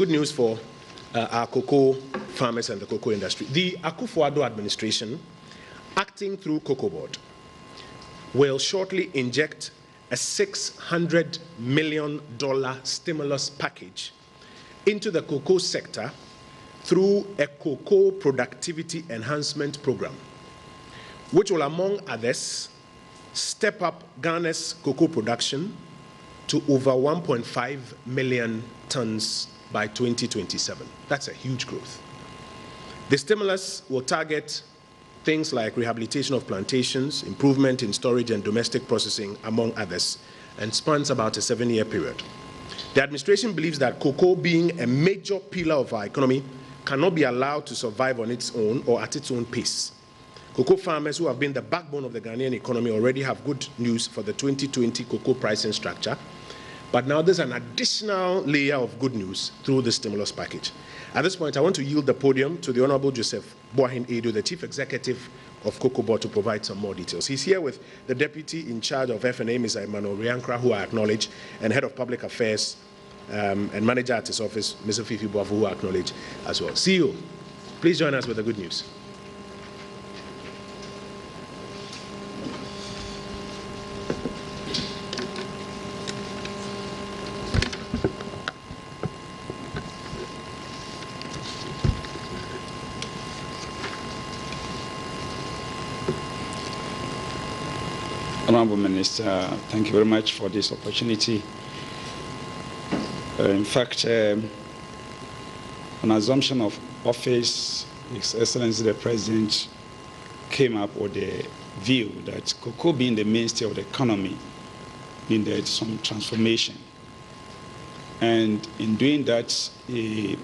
good news for our cocoa farmers and the cocoa industry. The Akufo-Addo administration, acting through Cocoa Board, will shortly inject a $600 million stimulus package into the cocoa sector through a cocoa productivity enhancement program, which will, among others, step up Ghana's cocoa production to over 1.5 million tons by 2027. That's a huge growth. The stimulus will target things like rehabilitation of plantations, improvement in storage and domestic processing, among others, and spans about a 7-year period. The administration believes that cocoa, being a major pillar of our economy, cannot be allowed to survive on its own or at its own pace. Cocoa farmers, who have been the backbone of the Ghanaian economy, already have good news for the 2020 cocoa pricing structure. But now there's an additional layer of good news through the stimulus package. At this point, I want to yield the podium to the Honorable Joseph Boahin Edo, the Chief Executive of Cocoa Board, to provide some more details. He's here with the Deputy in charge of F&A, Mr. Emmanuel Riankra, who I acknowledge, and Head of Public Affairs and Manager at his office, Mr. Fifi Boafu, who I acknowledge as well. CEO, please join us with the good news. Honorable Minister, thank you very much for this opportunity. In fact, on assumption of office, His Excellency the President came up with the view that cocoa, being the mainstay of the economy, needed some transformation. And in doing that, he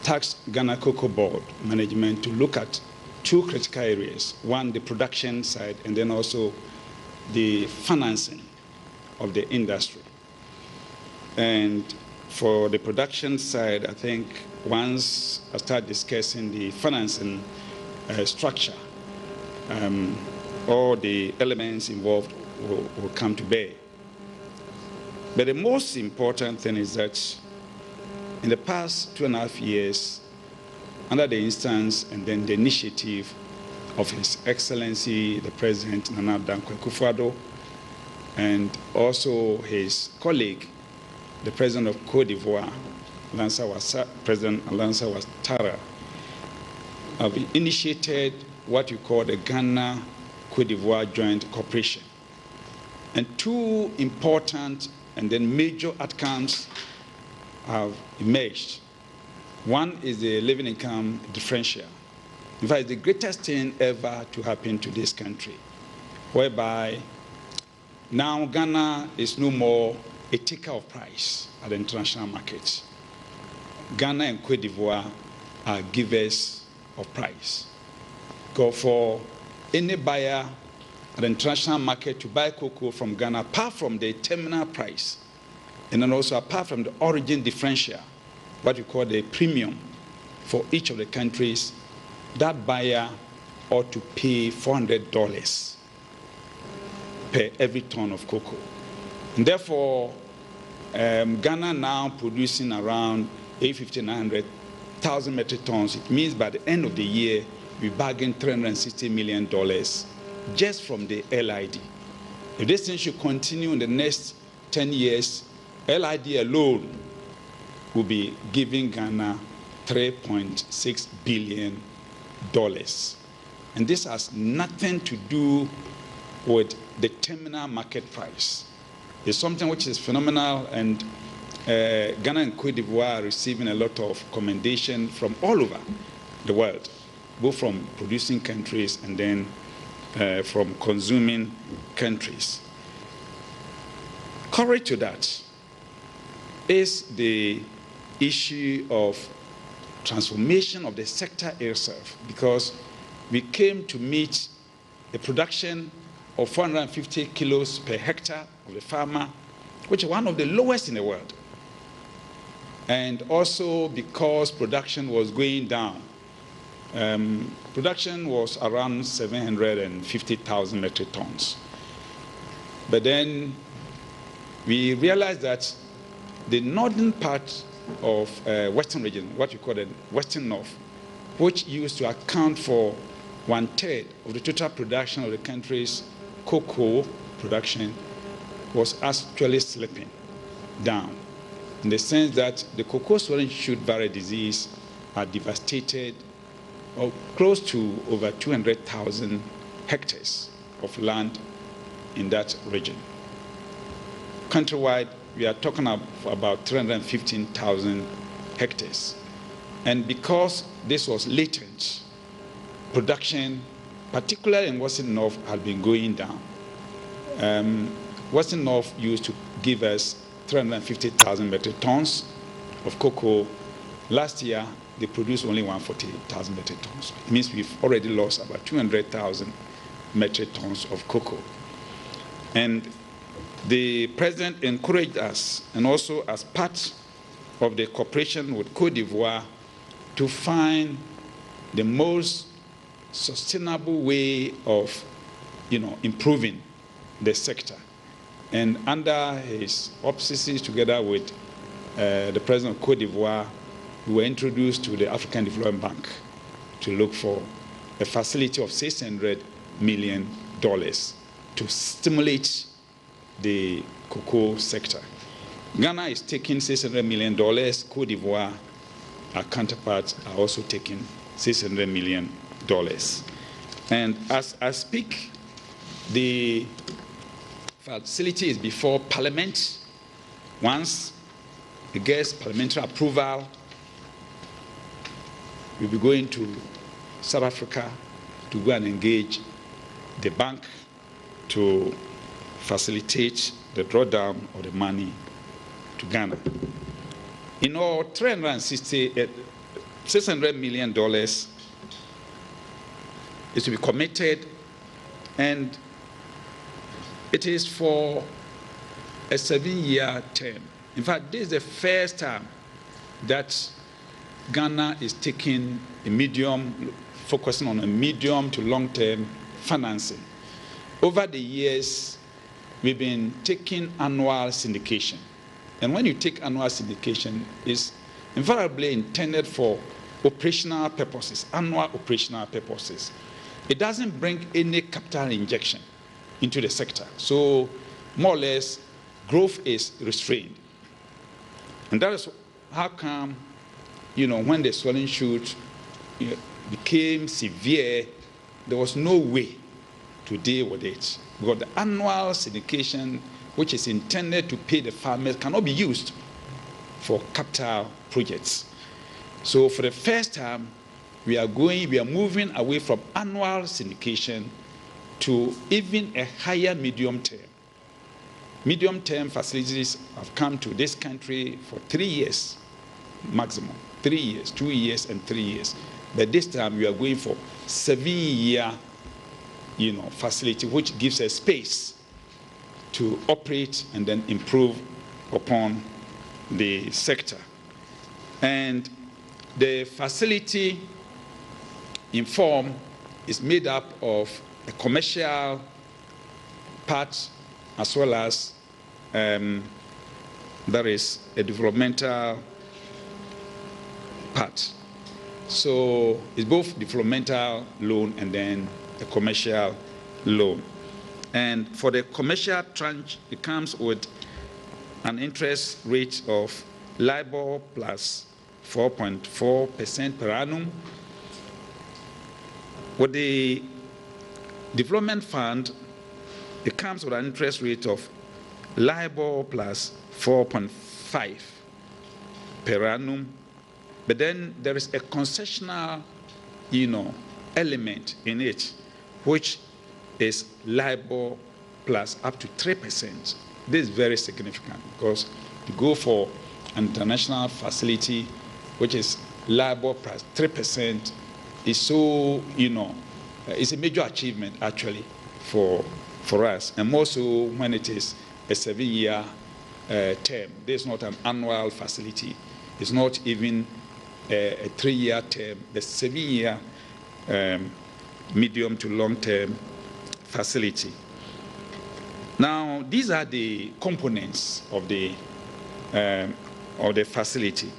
tasked Ghana Cocoa Board management to look at two critical areas. One, the production side, and then also the financing of the industry. And for the production side, I think once I start discussing the financing structure, all the elements involved will come to bear. But the most important thing is that in the past 2.5 years, under the instance and then the initiative of His Excellency the President Nana Dankwa Akufo-Addo, and also his colleague, the President of Cote d'Ivoire, President Alassane Ouattara, have initiated what you call the Ghana Cote d'Ivoire Joint Cooperation. And two important and then major outcomes have emerged. One is the living income differential. In fact, it's the greatest thing ever to happen to this country, whereby now Ghana is no more a taker of price at the international markets. Ghana and Cote d'Ivoire are givers of price. Go for any buyer at the international market to buy cocoa from Ghana, apart from the terminal price, and then also apart from the origin differential, what you call the premium for each of the countries, that buyer ought to pay $400 per every ton of cocoa. And therefore, Ghana now producing around 850,000 metric tons. It means by the end of the year, we bargain $360 million just from the LID. If this thing should continue in the next 10 years, LID alone will be giving Ghana $3.6 billion. And this has nothing to do with the terminal market price. It's something which is phenomenal, and Ghana and Cote d'Ivoire are receiving a lot of commendation from all over the world, both from producing countries and then from consuming countries. Correct to that is the issue of transformation of the sector itself, because we came to meet a production of 450 kilos per hectare of the farmer, which is one of the lowest in the world. And also because production was going down. Production was around 750,000 metric tons. But then we realized that the northern part of Western region, what we call the Western North, which used to account for 1/3 of the total production of the country's cocoa production, was actually slipping down, in the sense that the cocoa swelling shoot virus disease had devastated close to over 200,000 hectares of land in that region. Countrywide, we are talking about 315,000 hectares. And because this was latent, production, particularly in Western North, had been going down. Western North used to give us 350,000 metric tons of cocoa. Last year, they produced only 140,000 metric tons. It means we've already lost about 200,000 metric tons of cocoa. And the president encouraged us, and also as part of the cooperation with Côte d'Ivoire, to find the most sustainable way of, improving the sector. And under his auspices, together with the president of Côte d'Ivoire, we were introduced to the African Development Bank to look for a facility of $600 million to stimulate the cocoa sector. Ghana is taking $600 million. Côte d'Ivoire, our counterparts, are also taking $600 million. And as I speak, the facility is before Parliament. Once it gets parliamentary approval, we'll be going to South Africa to go and engage the bank to facilitate the drawdown of the money to Ghana. In all, $600 million is to be committed, and it is for a 7-year term. In fact, this is the first time that Ghana is taking focusing on a medium to long-term financing. Over the years, we've been taking annual syndication. And when you take annual syndication, it's invariably intended for operational purposes, annual operational purposes. It doesn't bring any capital injection into the sector. So more or less, growth is restrained. And that is how come, when the swelling shoot became severe, there was no way to deal with it. Because the annual syndication, which is intended to pay the farmers, cannot be used for capital projects. So for the first time, we are moving away from annual syndication to even a higher medium term. Medium-term facilities have come to this country for 3 years maximum. 3 years, 2 years, and 3 years. But this time we are going for 7-year, facility, which gives us space to operate and then improve upon the sector. And the facility in form is made up of a commercial part as well as there is a developmental part. So it's both developmental loan and then a commercial loan. And for the commercial tranche, it comes with an interest rate of LIBOR plus 4.4% per annum. With the development fund, it comes with an interest rate of LIBOR plus 4.5 per annum. But then there is a concessional, element in it, which is LIBOR plus up to 3%. This is very significant because to go for an international facility, which is LIBOR plus 3%, is so, it's a major achievement actually for us, and more so when it is a 7-year term. This is not an annual facility. It's not even a 3-year term. The 7-year medium to long-term facility. Now, these are the components of the or the facility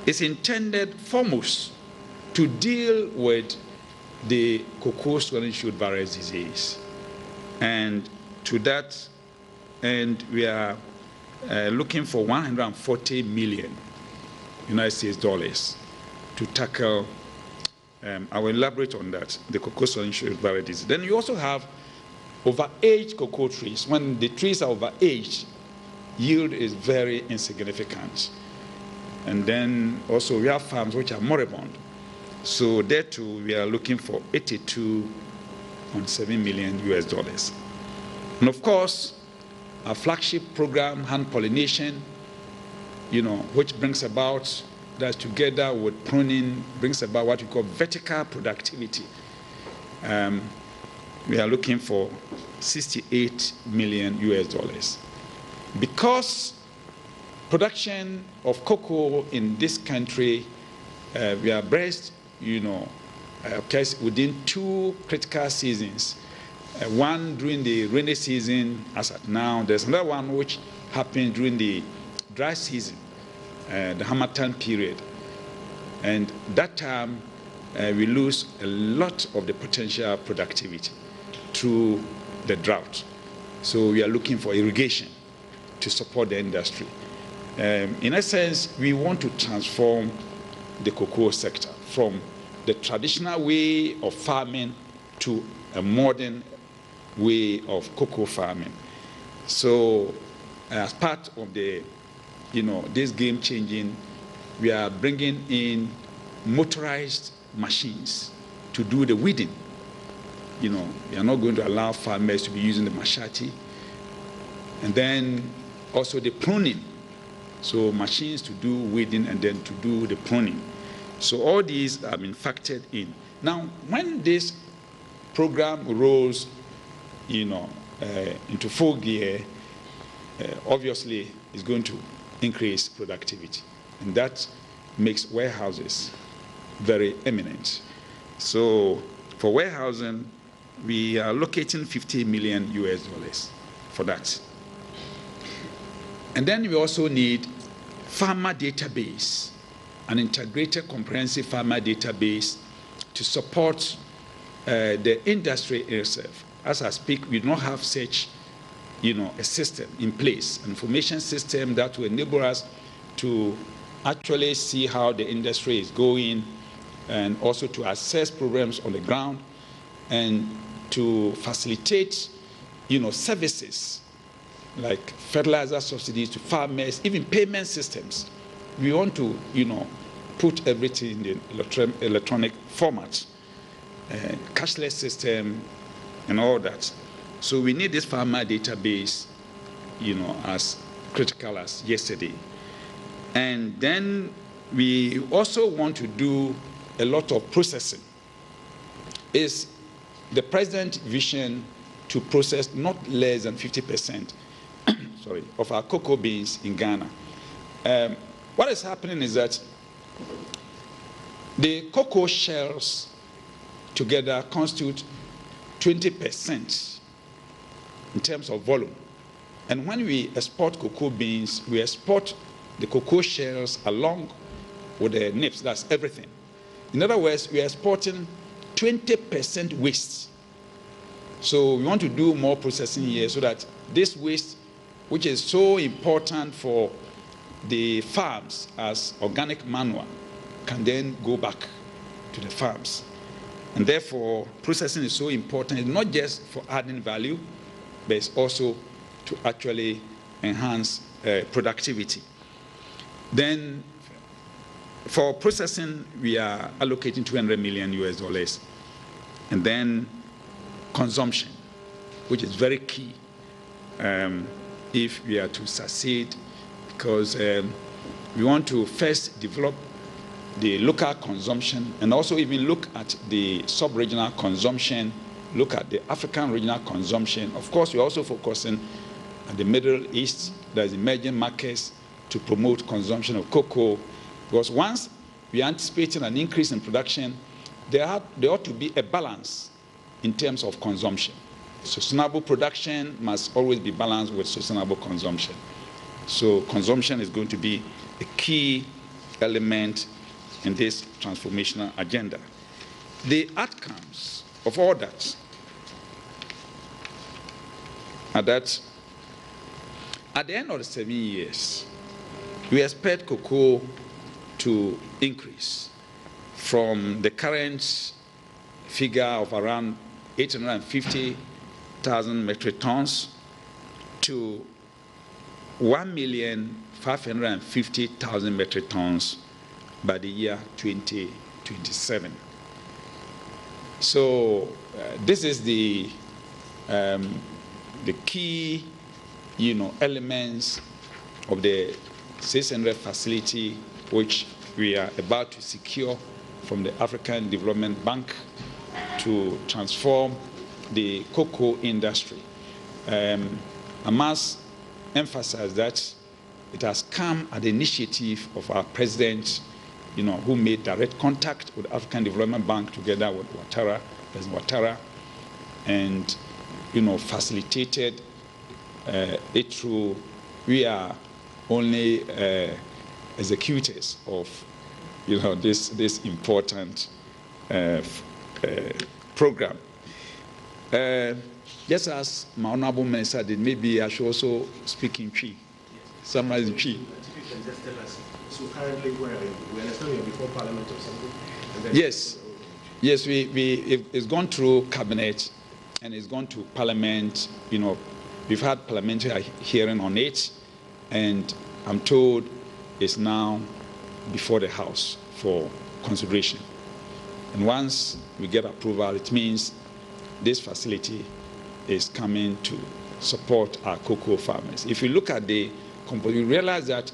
is intended foremost to deal with the cocoa swelling shoot virus disease. And to that end, we are looking for 140 million United States dollars to tackle, I will elaborate on that, the cocoa swelling shoot virus disease. Then you also have overaged cocoa trees. When the trees are overaged, yield is very insignificant. And then also we have farms which are moribund. So there too, we are looking for 82.7 million US dollars. And of course, our flagship program, hand pollination, which brings about, that together with pruning, brings about what we call vertical productivity. We are looking for 68 million US dollars. Because production of cocoa in this country, we are blessed, within 2 critical seasons. One during the rainy season, as at now. There's another one which happened during the dry season, the Harmattan period. And that time, we lose a lot of the potential productivity through the drought. So we are looking for irrigation to support the industry. In essence, we want to transform the cocoa sector from the traditional way of farming to a modern way of cocoa farming. So as part of the, this game changing, we are bringing in motorized machines to do the weeding. We are not going to allow farmers to be using the machete. And then also the pruning. So machines to do weeding and then to do the pruning. So all these have been factored in. Now, when this program rolls, into full gear, obviously it's going to increase productivity. And that makes warehouses very eminent. So for warehousing, we are allocating 50 million US dollars for that. And then we also need farmer database, an integrated comprehensive farmer database to support the industry itself. As I speak, we do not have such, a system in place, an information system that will enable us to actually see how the industry is going and also to assess programs on the ground and to facilitate, services like fertilizer subsidies to farmers, even payment systems. We want to, put everything in the electronic format, cashless system, and all that. So we need this farmer database, as critical as yesterday. And then we also want to do a lot of processing. Is the president's vision to process not less than 50% of our cocoa beans in Ghana. What is happening is that the cocoa shells together constitute 20% in terms of volume. And when we export cocoa beans, we export the cocoa shells along with the nips, that's everything. In other words, we are exporting 20% waste. So we want to do more processing here so that this waste, which is so important for the farms as organic manure, can then go back to the farms. And therefore, processing is so important. It's not just for adding value, but it's also to actually enhance productivity. Then, for processing, we are allocating 200 million US dollars. And then, consumption, which is very key if we are to succeed, because we want to first develop the local consumption and also even look at the sub-regional consumption, look at the African regional consumption. Of course, we're also focusing on the Middle East, there's emerging markets to promote consumption of cocoa, because once we are anticipating an increase in production, there ought to be a balance in terms of consumption. Sustainable production must always be balanced with sustainable consumption. So consumption is going to be a key element in this transformational agenda. The outcomes of all that are that at the end of the 7 years, we expect cocoa to increase from the current figure of around 850,000 metric tons to 1,550,000 metric tons by the year 2027. So this is the key, elements of the 600 facility which we are about to secure from the African Development Bank to transform the cocoa industry. I must emphasize that it has come at the initiative of our president, who made direct contact with the African Development Bank together with President Ouattara, and, facilitated it through. We are only executors of, this important program. Just as my honorable minister did, maybe I should also speak in Twi. Summarize in Twi. If you can just tell us, so currently where are you? We understand you're before Parliament or something? Yes. Yes, it's gone through Cabinet and it's gone to Parliament. We've had parliamentary hearing on it, and I'm told it's now before the House for consideration. And once we get approval, it means this facility is coming to support our cocoa farmers. If you look at the composition, you realize that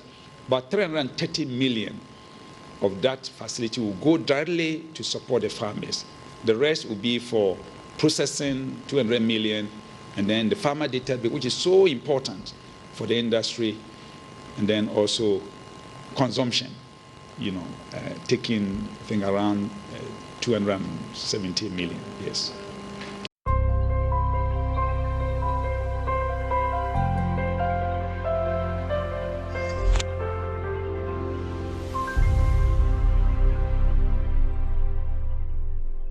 about 330 million of that facility will go directly to support the farmers. The rest will be for processing, 200 million, and then the farmer database, which is so important for the industry, and then also consumption, taking, I think, around 270 million, yes.